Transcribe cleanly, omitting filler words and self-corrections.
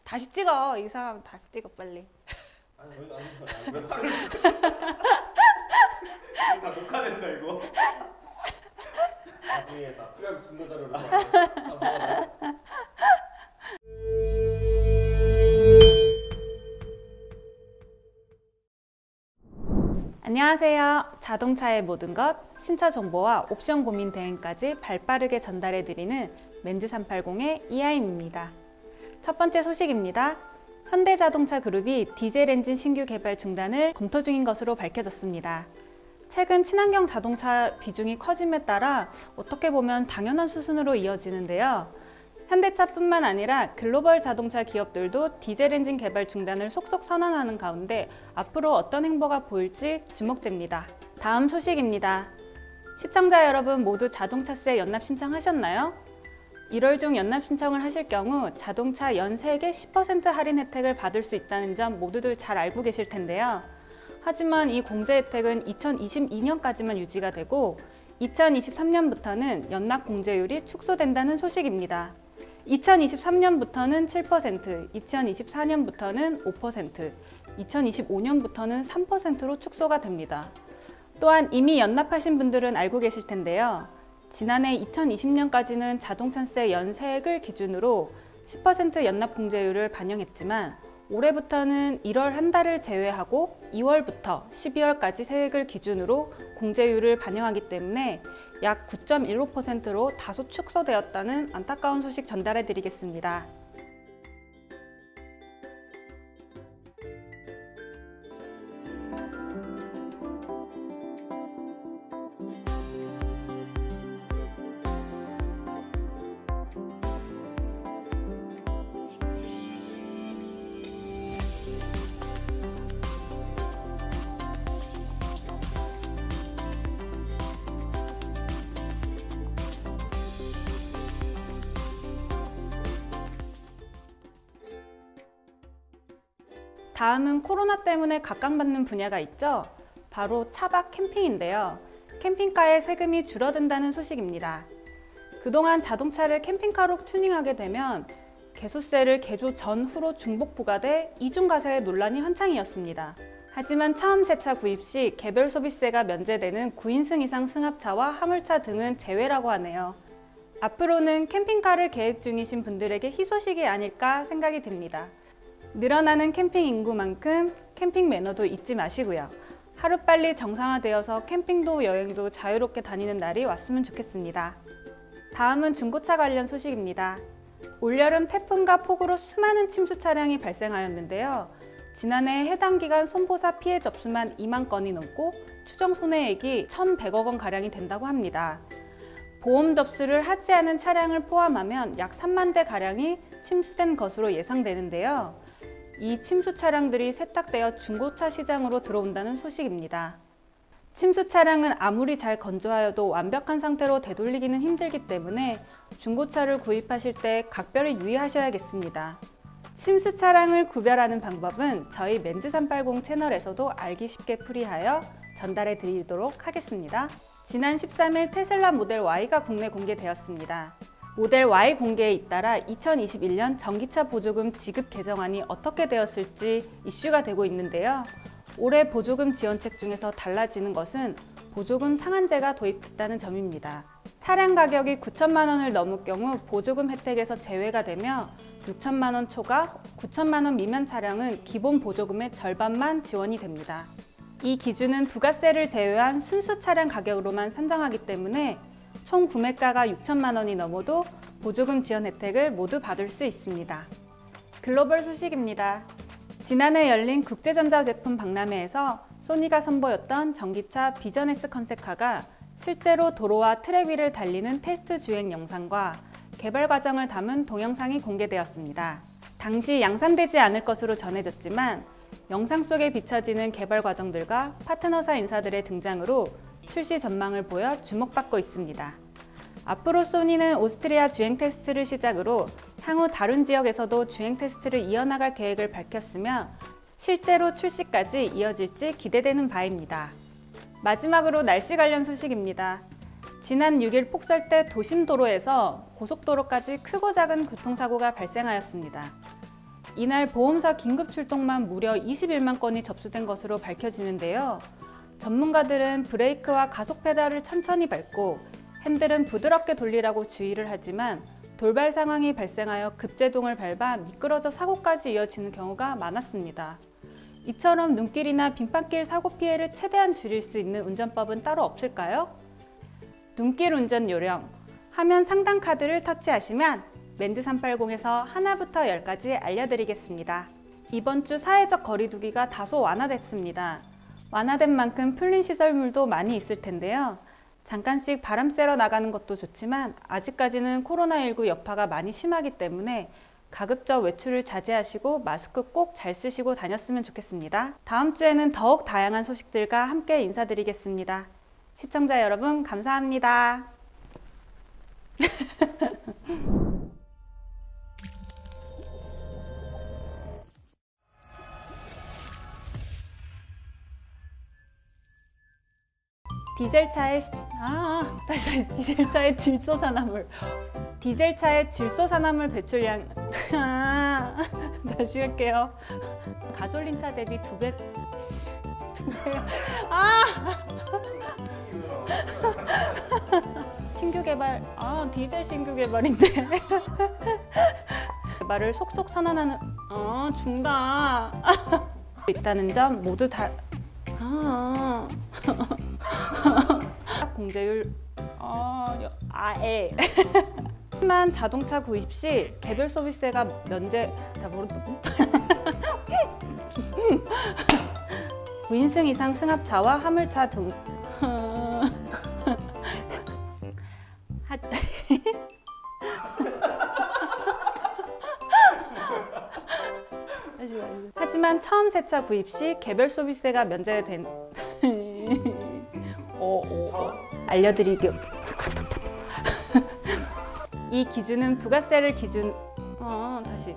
다시 찍어. 이 사람 다시 찍어 빨리. 아니 왜 화를 다 녹화된다 이거. 나중에 나 필요한 증거 자료를 다 안녕하세요. 자동차의 모든 것, 신차 정보와 옵션 고민 대행까지 발빠르게 전달해드리는 멘즈380의 이하임입니다. 첫 번째 소식입니다. 현대자동차 그룹이 디젤 엔진 신규 개발 중단을 검토 중인 것으로 밝혀졌습니다. 최근 친환경 자동차 비중이 커짐에 따라 어떻게 보면 당연한 수순으로 이어지는데요. 현대차뿐만 아니라 글로벌 자동차 기업들도 디젤 엔진 개발 중단을 속속 선언하는 가운데 앞으로 어떤 행보가 보일지 주목됩니다. 다음 소식입니다. 시청자 여러분 모두 자동차세 연납 신청하셨나요? 1월 중 연납 신청을 하실 경우 자동차 연세액의 10% 할인 혜택을 받을 수 있다는 점 모두들 잘 알고 계실 텐데요. 하지만 이 공제 혜택은 2022년까지만 유지가 되고 2023년부터는 연납 공제율이 축소된다는 소식입니다. 2023년부터는 7%, 2024년부터는 5%, 2025년부터는 3%로 축소가 됩니다. 또한 이미 연납하신 분들은 알고 계실 텐데요. 지난해 2020년까지는 자동차세 연세액을 기준으로 10% 연납 공제율을 반영했지만 올해부터는 1월 한 달을 제외하고 2월부터 12월까지 세액을 기준으로 공제율을 반영하기 때문에 약 9.15%로 다소 축소되었다는 안타까운 소식 전달해 드리겠습니다. 다음은 코로나 때문에 각광받는 분야가 있죠. 바로 차박 캠핑인데요. 캠핑카의 세금이 줄어든다는 소식입니다. 그동안 자동차를 캠핑카로 튜닝하게 되면 개소세를 개조 전후로 중복 부과돼 이중과세 논란이 한창이었습니다. 하지만 처음 새 차 구입 시 개별 소비세가 면제되는 9인승 이상 승합차와 화물차 등은 제외라고 하네요. 앞으로는 캠핑카를 계획 중이신 분들에게 희소식이 아닐까 생각이 듭니다. 늘어나는 캠핑 인구만큼 캠핑 매너도 잊지 마시고요. 하루빨리 정상화되어서 캠핑도 여행도 자유롭게 다니는 날이 왔으면 좋겠습니다. 다음은 중고차 관련 소식입니다. 올여름 태풍과 폭우로 수많은 침수 차량이 발생하였는데요. 지난해 해당 기간 손보사 피해 접수만 2만 건이 넘고 추정 손해액이 1,100억 원 가량이 된다고 합니다. 보험 접수를 하지 않은 차량을 포함하면 약 3만 대 가량이 침수된 것으로 예상되는데요. 이 침수 차량들이 세탁되어 중고차 시장으로 들어온다는 소식입니다. 침수 차량은 아무리 잘 건조하여도 완벽한 상태로 되돌리기는 힘들기 때문에 중고차를 구입하실 때 각별히 유의하셔야겠습니다. 침수 차량을 구별하는 방법은 저희 멘즈380 채널에서도 알기 쉽게 풀이하여 전달해 드리도록 하겠습니다. 지난 13일 테슬라 모델 Y가 국내 공개되었습니다. 모델 Y 공개에 잇따라 2021년 전기차 보조금 지급 개정안이 어떻게 되었을지 이슈가 되고 있는데요. 올해 보조금 지원책 중에서 달라지는 것은 보조금 상한제가 도입됐다는 점입니다. 차량 가격이 9천만 원을 넘을 경우 보조금 혜택에서 제외가 되며 6천만 원 초과, 9천만 원 미만 차량은 기본 보조금의 절반만 지원이 됩니다. 이 기준은 부가세를 제외한 순수 차량 가격으로만 산정하기 때문에 총 구매가가 6천만 원이 넘어도 보조금 지원 혜택을 모두 받을 수 있습니다. 글로벌 소식입니다. 지난해 열린 국제전자제품 박람회에서 소니가 선보였던 전기차 비전 S 컨셉카가 실제로 도로와 트랙 위를 달리는 테스트 주행 영상과 개발 과정을 담은 동영상이 공개되었습니다. 당시 양산되지 않을 것으로 전해졌지만 영상 속에 비춰지는 개발 과정들과 파트너사 인사들의 등장으로 출시 전망을 보여 주목받고 있습니다. 앞으로 소니는 오스트리아 주행 테스트를 시작으로 향후 다른 지역에서도 주행 테스트를 이어나갈 계획을 밝혔으며 실제로 출시까지 이어질지 기대되는 바입니다. 마지막으로 날씨 관련 소식입니다. 지난 6일 폭설 때 도심 도로에서 고속도로까지 크고 작은 교통사고가 발생하였습니다. 이날 보험사 긴급 출동만 무려 21만 건이 접수된 것으로 밝혀지는데요. 전문가들은 브레이크와 가속 페달을 천천히 밟고 핸들은 부드럽게 돌리라고 주의를 하지만 돌발 상황이 발생하여 급제동을 밟아 미끄러져 사고까지 이어지는 경우가 많았습니다. 이처럼 눈길이나 빈판길 사고 피해를 최대한 줄일 수 있는 운전법은 따로 없을까요? 눈길 운전 요령. 화면 상단 카드를 터치하시면 멘즈 380에서 하나부터 10까지 알려드리겠습니다. 이번 주 사회적 거리두기가 다소 완화됐습니다. 완화된 만큼 풀린 시설물도 많이 있을 텐데요. 잠깐씩 바람 쐬러 나가는 것도 좋지만 아직까지는 코로나19 여파가 많이 심하기 때문에 가급적 외출을 자제하시고 마스크 꼭 잘 쓰시고 다녔으면 좋겠습니다. 다음 주에는 더욱 다양한 소식들과 함께 인사드리겠습니다. 시청자 여러분 감사합니다. 디젤차의 질소산화물. 디젤차의 질소산화물 배출량. 다시 할게요. 가솔린차 대비 2배. 신규 개발. 디젤 신규 개발인데. 개발을 속속 선언하는. 중단. 있다는 점 모두 다. 공제율 하지만 자동차 구입 시 개별 소비세가 면제 다 모른다. 9인승 이상 승합차와 화물차 등 하지만 처음 새 차 구입 시 개별 소비세가 면제된 알려드리기. 이 기준은 부가세를 기준 다시